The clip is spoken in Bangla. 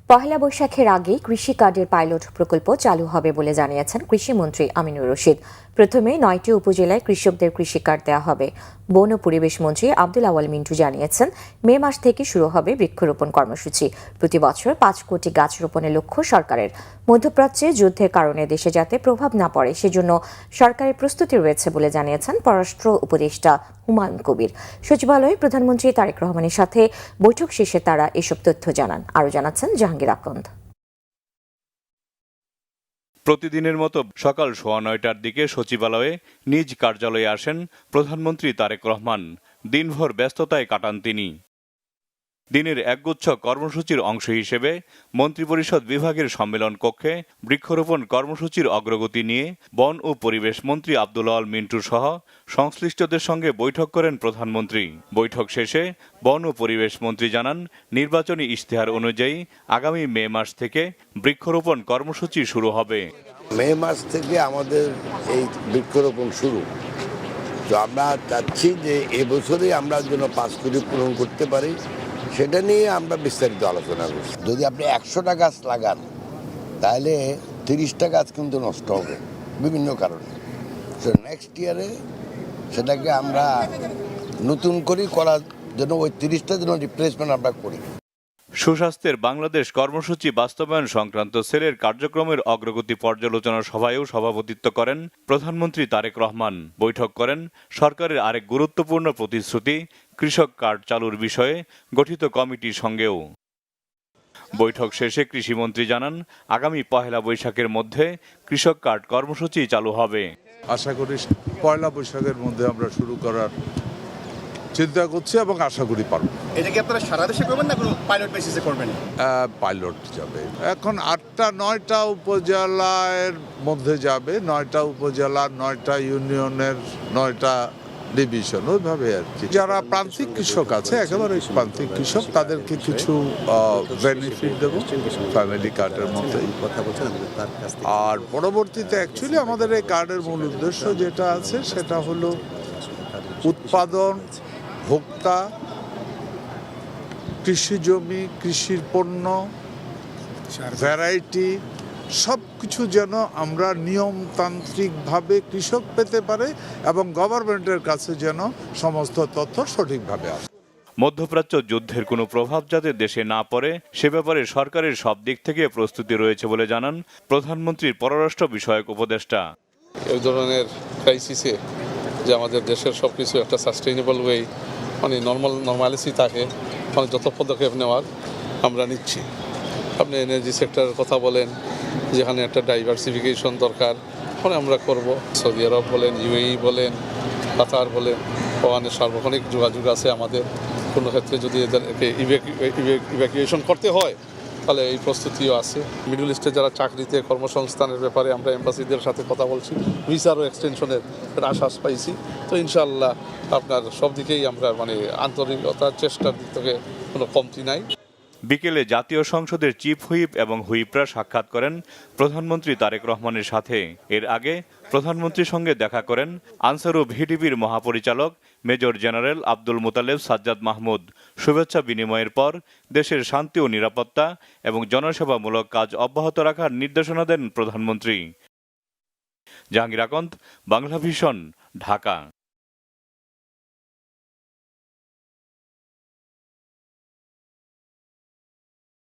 পহেলা বৈশাখের আগেই কৃষি কার্ডের পাইলট প্রকল্প চালু হবে বলে জানিয়েছেন কৃষিমন্ত্রী আমিনুর রশিদ। প্রথমে ৯টি উপজেলায় কৃষকদের কৃষি কার্ড দেওয়া হবে। বন ও পরিবেশ মন্ত্রী আব্দুল আওয়াল মিন্টু জানিয়েছেন, মে মাস থেকে শুরু হবে বৃক্ষরোপণ কর্মসূচি। প্রতি বছর ৫ কোটি গাছ রোপণের লক্ষ্য সরকারের। মধ্যপ্রাচ্যে যুদ্ধের কারণে দেশে যাতে প্রভাব না পড়ে সেজন্য সরকারের প্রস্তুতি রয়েছে বলে জানিয়েছেন পররাষ্ট্র উপদেষ্টা হুমায়ুন কবির। সচিবালয়ে প্রধানমন্ত্রী তারেক রহমানের সাথে বৈঠক শেষে তারা এসব তথ্য জানান। আরও জানাচ্ছেন জাহাঙ্গীর আকন্দ। প্রতিদিনের মতো সকাল ৯:১৯টার দিকে সচিবালয়ে নিজ কার্যালয়ে আসেন প্রধানমন্ত্রী তারেক রহমান। দিনভর ব্যস্ততায় কাটান তিনি। দিনের একগুচ্ছ কর্মসূচির অংশ হিসেবে মন্ত্রিপরিষদ বিভাগের সম্মেলন কক্ষে বৃক্ষরোপণ কর্মসূচির অগ্রগতি নিয়ে বন ও পরিবেশ মন্ত্রী আব্দুল আওয়াল মিন্টু সহ সংশ্লিষ্টদের সঙ্গে বৈঠক করেন প্রধানমন্ত্রী। বৈঠক শেষে বন ও পরিবেশ মন্ত্রী জানান, নির্বাচনী ইশতেহার অনুযায়ী আগামী মে মাস থেকে বৃক্ষরোপণ কর্মসূচি শুরু হবে। মে মাস থেকে আমাদের এই বৃক্ষরোপণ শুরু। তো আমরা চাচ্ছি যে এবছরই আমরা যেন ৫ কোটি পূরণ করতে পারি, সেটা নিয়ে আমরা বিস্তারিত আলোচনা করছি। যদি আপনি ১০০টা গাছ লাগান তাহলে ৩০টা গাছ কিন্তু নষ্ট হবে বিভিন্ন কারণে। তো নেক্সট ইয়ারে সেটাকে আমরা নতুন করে করার জন্য ওই ৩০টা যেন রিপ্লেসমেন্ট আমরা করি। সুস্বাস্থ্যের বাংলাদেশ কর্মসূচি বাস্তবায়ন সংক্রান্ত সেলের কার্যক্রমের অগ্রগতি পর্যালোচনা সভায়ও সভাপতিত্ব করেন প্রধানমন্ত্রী তারেক রহমান। বৈঠক করেন সরকারের আরেক গুরুত্বপূর্ণ প্রতিশ্রুতি কৃষক কার্ড চালুর বিষয়ে গঠিত কমিটির সঙ্গেও। বৈঠক শেষে কৃষিমন্ত্রী জানান, আগামী পহেলা বৈশাখের মধ্যে কৃষক কার্ড কর্মসূচি চালু হবে। আশা করি পয়লা বৈশাখের মধ্যে আমরা শুরু করার চিন্তা করছি এবং আশা করি পারব। এটা কি আপনারা সারা দেশে করবেন না কোনো পাইলট বেসিসে করবেন? পাইলট যাবে এখন ৮টা-৯টা উপজেলার মধ্যে যাবে, ৯টা উপজেলা, 9টা ইউনিয়নের 9টা ডিভিশন, ওইভাবে আর কি। যারা প্রান্তিক কৃষক আছে, একেবারে প্রান্তিক কৃষক, তাদেরকে কিছু বেনিফিট দেবো ফ্যামিলি কার্ডের মধ্যেই। আর পরবর্তীতে অ্যাকচুয়ালি আমাদের এই কার্ডের মূল উদ্দেশ্য যেটা আছে সেটা হলো উৎপাদন, ভোক্তা, কৃষি জমি, কৃষির পণ্য, ভ্যারাইটি সব কিছু যেন আমরা নিয়মতান্ত্রিকভাবে কৃষক পেতে পারে এবং গভর্নমেন্টের কাছে যেন সমস্ত তথ্য সঠিকভাবে আসে। মধ্যপ্রাচ্য যুদ্ধের কোনো প্রভাব যাতে দেশে না পড়ে সে ব্যাপারে সরকারের সব দিক থেকে প্রস্তুতি রয়েছে বলে জানান প্রধানমন্ত্রীর পররাষ্ট্র বিষয়ক উপদেষ্টা। এই ধরনের ক্রাইসিসে যে আমাদের দেশের সব কিছু একটা সাস্টেইনেবল ওয়ে মানে নর্মালিসি থাকে, মানে যত পদক্ষেপ নেওয়ার আমরা নিচ্ছি। আপনি এনার্জি সেক্টরের কথা বলেন, যেখানে একটা ডাইভার্সিফিকেশন দরকার, ওখানে আমরা করব। সৌদি আরব বলেন, ইউএই বলেন, কাতার বলেন, ওখানে সার্বক্ষণিক যোগাযোগ আছে আমাদের। কোনো ক্ষেত্রে যদি এদেরকে ইভ্যাকুয়েশন করতে হয় তাহলে এই প্রস্তুতিও আছে। মিডল ইস্টে যারা চাকরিতে কর্মসংস্থানের ব্যাপারে আমরা এম্বাসিদের সাথে কথা বলছি, ভিসারও এক্সটেনশনের আশ্বাস পাইছি। তো ইনশাআল্লাহ আপনার সব দিকেই আমরা মানে আন্তরিকতার চেষ্টার দিক থেকে কোনো কমতি নাই। বিকেলে জাতীয় সংসদের চিফ হুইপ এবং হুইপরা সাক্ষাৎ করেন প্রধানমন্ত্রী তারেক রহমানের সাথে। এর আগে প্রধানমন্ত্রীর সঙ্গে দেখা করেন আনসারু ভিডিপির মহাপরিচালক মেজর জেনারেল আব্দুল মুতালেব সাজ্জাদ মাহমুদ। শুভেচ্ছা বিনিময়ের পর দেশের শান্তি ও নিরাপত্তা এবং জনসেবামূলক কাজ অব্যাহত রাখার নির্দেশনা দেন প্রধানমন্ত্রী। জাহাঙ্গীর আকন্দ, বাংলা ভিশন, ঢাকা।